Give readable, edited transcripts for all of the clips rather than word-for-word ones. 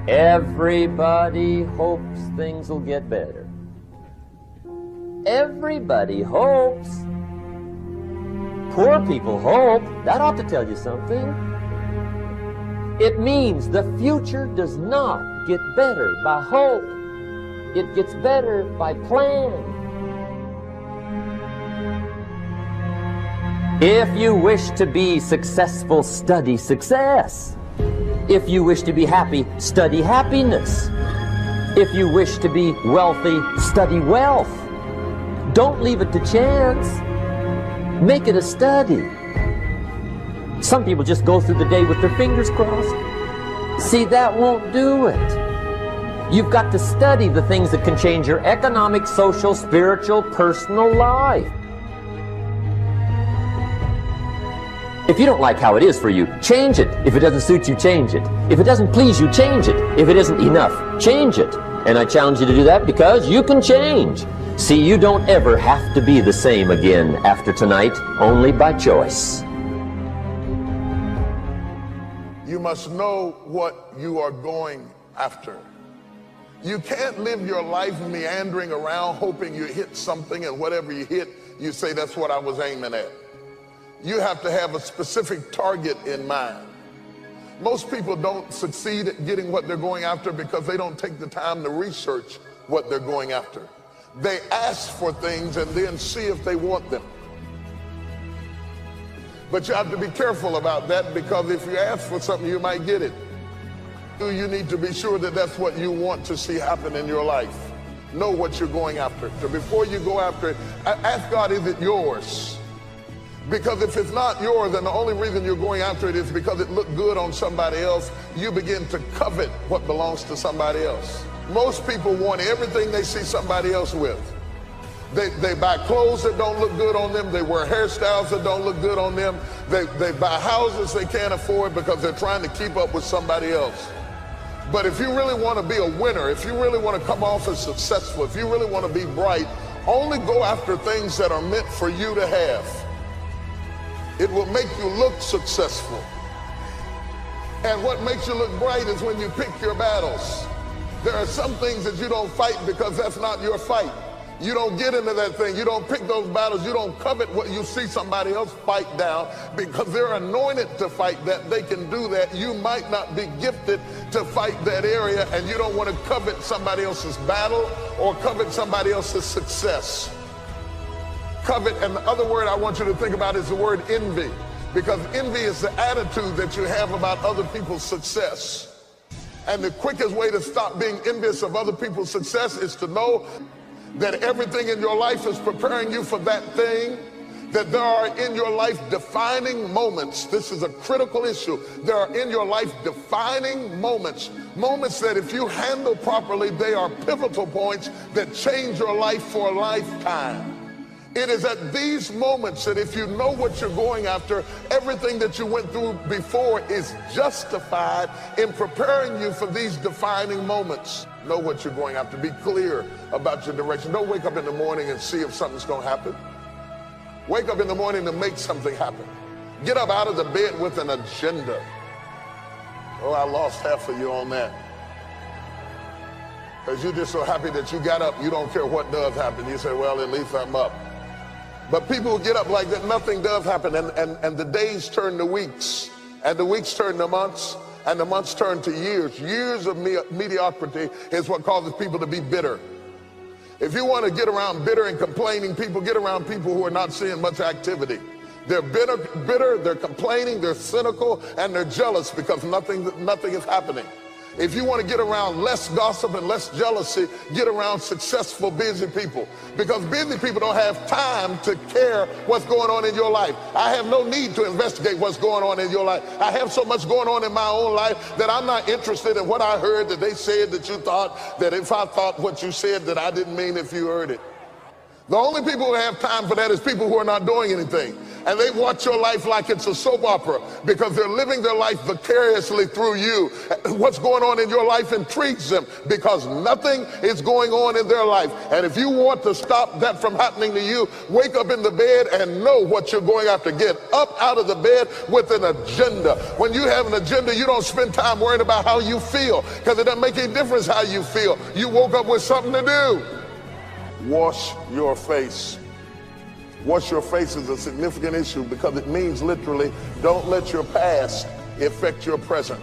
Everybody hopes things will get better. Everybody hopes. Poor people hope. That ought to tell you something. It means the future does not get better by hope. It gets better by plan. If you wish to be successful, study success. If you wish to be happy, study happiness. If you wish to be wealthy, study wealth. Don't leave it to chance. Make it a study. Some people just go through the day with their fingers crossed. See, that won't do it. You've got to study the things that can change your economic, social, spiritual, personal life. If you don't like how it is for you, change it. If it doesn't suit you, change it. If it doesn't please you, change it. If it isn't enough, change it. And I challenge you to do that because you can change. See, you don't ever have to be the same again after tonight, only by choice. You must know what you are going after. You can't live your life meandering around hoping you hit something, and whatever you hit, you say, that's what I was aiming at. You have to have a specific target in mind. Most people don't succeed at getting what they're going after because they don't take the time to research what they're going after. They ask for things and then see if they want them. But you have to be careful about that, because if you ask for something, you might get it. You need to be sure that that's what you want to see happen in your life. Know what you're going after. So before you go after it, ask God, is it yours? Because if it's not yours, and the only reason you're going after it is because it looked good on somebody else, you begin to covet what belongs to somebody else. Most people want everything they see somebody else with. They buy clothes that don't look good on them. They wear hairstyles that don't look good on them. They buy houses they can't afford because they're trying to keep up with somebody else. But if you really want to be a winner, if you really want to come off as successful, if you really want to be bright, only go after things that are meant for you to have. It will make you look successful. And what makes you look bright is when you pick your battles. There are some things that you don't fight because that's not your fight. You don't get into that thing. You don't pick those battles. You don't covet what you see somebody else fight down because they're anointed to fight that. They can do that. You might not be gifted to fight that area, and you don't want to covet somebody else's battle or covet somebody else's success. Covet, and the other word I want you to think about is the word envy, because envy is the attitude that you have about other people's success. And the quickest way to stop being envious of other people's success is to know that everything in your life is preparing you for that thing, that there are in your life defining moments. This is a critical issue. There are in your life defining moments, moments that if you handle properly, they are pivotal points that change your life for a lifetime. It is at these moments that if you know what you're going after, everything that you went through before is justified in preparing you for these defining moments. Know what you're going after. Be clear about your direction. Don't wake up in the morning and see if something's going to happen. Wake up in the morning to make something happen. Get up out of the bed with an agenda. Oh, I lost half of you on that. Because you're just so happy that you got up. You don't care what does happen. You say, well, at least I'm up. But people who get up like that, nothing does happen. And the days turn to weeks. And the weeks turn to months. And the months turn to years. Years of mediocrity is what causes people to be bitter. If you want to get around bitter and complaining people, get around people who are not seeing much activity. They're bitter, they're complaining, they're cynical, and they're jealous because nothing is happening. If you want to get around less gossip and less jealousy, get around successful, busy people. Because busy people don't have time to care what's going on in your life. I have no need to investigate what's going on in your life. I have so much going on in my own life that I'm not interested in what I heard that they said that you thought, that if I thought what you said that I didn't mean if you heard it. The only people who have time for that is people who are not doing anything. and they watch your life like it's a soap opera because they're living their life vicariously through you. What's going on in your life intrigues them because nothing is going on in their life. And if you want to stop that from happening to you, wake up in the bed and know what you're going after. Get up out of the bed with an agenda. When you have an agenda, you don't spend time worrying about how you feel because it doesn't make any difference how you feel. You woke up with something to do. Wash your face. Wash your face is a significant issue because it means literally don't let your past affect your present.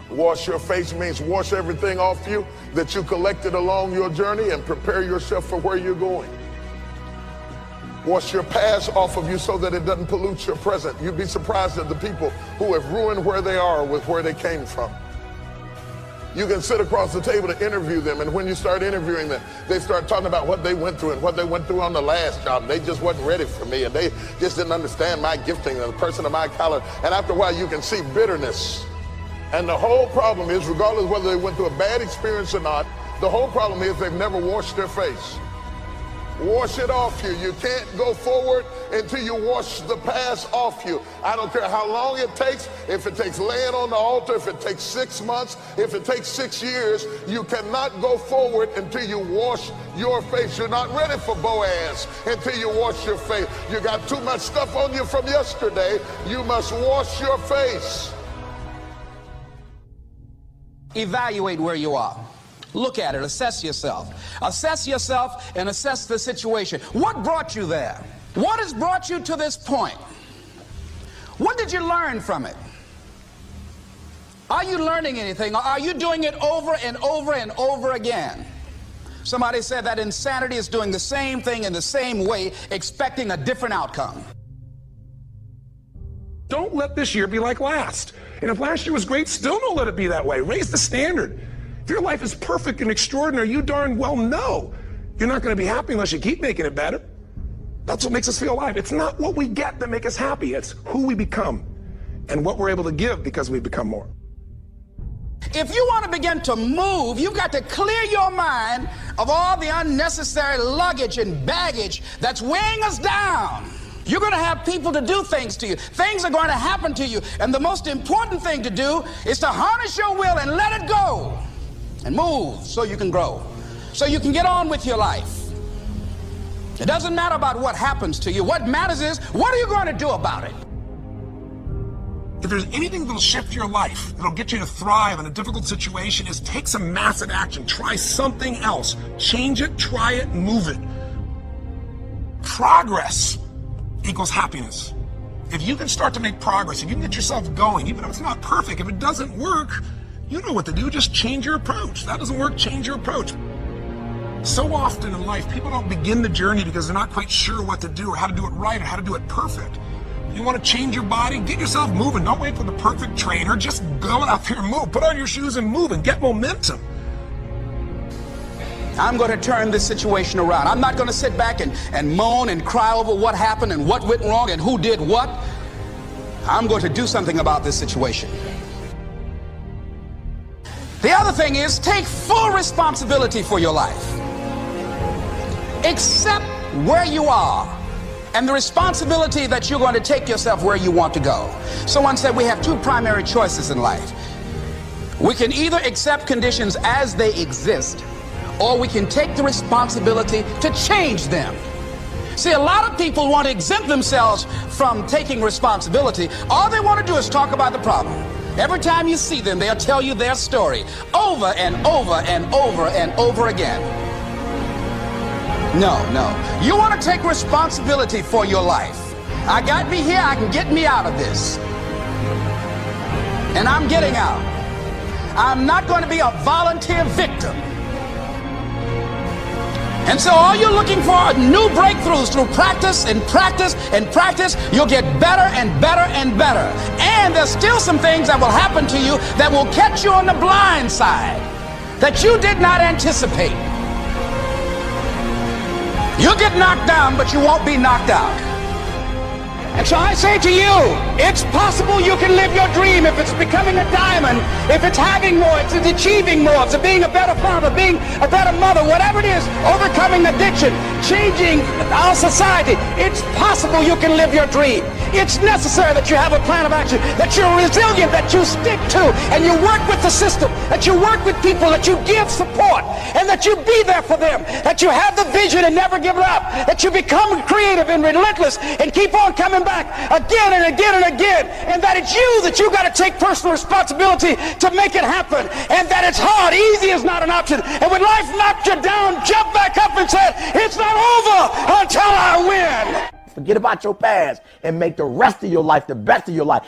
Wash your face means wash everything off you that you collected along your journey and prepare yourself for where you're going. Wash your past off of you so that it doesn't pollute your present. You'd be surprised at the people who have ruined where they are with where they came from. You can sit across the table to interview them, and when you start interviewing them, they start talking about what they went through and what they went through on the last job. They just wasn't ready for me, and they just didn't understand my gifting and the person of my color. And after a while, you can see bitterness. And the whole problem is, regardless of whether they went through a bad experience or not, the whole problem is they've never washed their face. Wash it off you. You can't go forward until you wash the past off you. I don't care how long it takes. If it takes laying on the altar, if it takes 6 months, if it takes 6 years, you cannot go forward until you wash your face. You're not ready for Boaz until you wash your face. You got too much stuff on you from yesterday. You must wash your face. Evaluate where you are. Look at it, assess yourself. Assess yourself and assess the situation. What brought you there? What has brought you to this point? What did you learn from it? Are you learning anything, or are you doing it over and over and over again? Somebody said that insanity is doing the same thing in the same way, expecting a different outcome. Don't let this year be like last. And if last year was great, still don't let it be that way. Raise the standard. If your life is perfect and extraordinary, you darn well know you're not going to be happy unless you keep making it better. That's what makes us feel alive. It's not what we get that makes us happy. It's who we become and what we're able to give because we become more. If you want to begin to move, you've got to clear your mind of all the unnecessary luggage and baggage that's weighing us down. You're going to have people to do things to you. Things are going to happen to you. And the most important thing to do is to harness your will and let it go. And move so you can grow, so you can get on with your life. It doesn't matter about what happens to you. What matters is, what are you going to do about it? If there's anything that'll shift your life, that'll get you to thrive in a difficult situation, is take some massive action. Try something else. Change it, try it, move it. Progress equals happiness. If you can start to make progress, if you can get yourself going, even if it's not perfect, if it doesn't work, you know what to do. Just change your approach. That doesn't work, change your approach. So often in life, people don't begin the journey because they're not quite sure what to do or how to do it right or how to do it perfect. You want to change your body? Get yourself moving. Don't wait for the perfect trainer. Just go out there and move. Put on your shoes and move and get momentum. I'm going to turn this situation around. I'm not going to sit back and moan and cry over what happened and what went wrong and who did what. I'm going to do something about this situation. The other thing is, take full responsibility for your life. Accept where you are and the responsibility that you're going to take yourself where you want to go. Someone said we have two primary choices in life. We can either accept conditions as they exist, or we can take the responsibility to change them. See, a lot of people want to exempt themselves from taking responsibility. All they want to do is talk about the problem. Every time you see them, they'll tell you their story over and over and over and over again. No. You want to take responsibility for your life. I got me here, I can get me out of this. And I'm getting out. I'm not going to be a volunteer victim. And so all you're looking for are new breakthroughs through practice and practice and practice. You'll get better and better and better. And there's still some things that will happen to you that will catch you on the blind side that you did not anticipate. You'll get knocked down, but you won't be knocked out. And so I say to you, it's possible you can live your dream if it's becoming a diamond, if it's having more, if it's achieving more, if it's being a better father, being a better mother, whatever it is, overcoming addiction, changing our society. It's possible you can live your dream. It's necessary that you have a plan of action, that you're resilient, that you stick to, and you work with the system, that you work with people, that you give support, and that you be there for them, that you have the vision and never give it up, that you become creative and relentless and keep on coming back again and again and again, and that it's you that you got to take personal responsibility to make it happen, and that it's hard. Easy is not an option. And when life knocked you down, jump back up and say, it's not over until I win. Forget about your past and make the rest of your life the best of your life.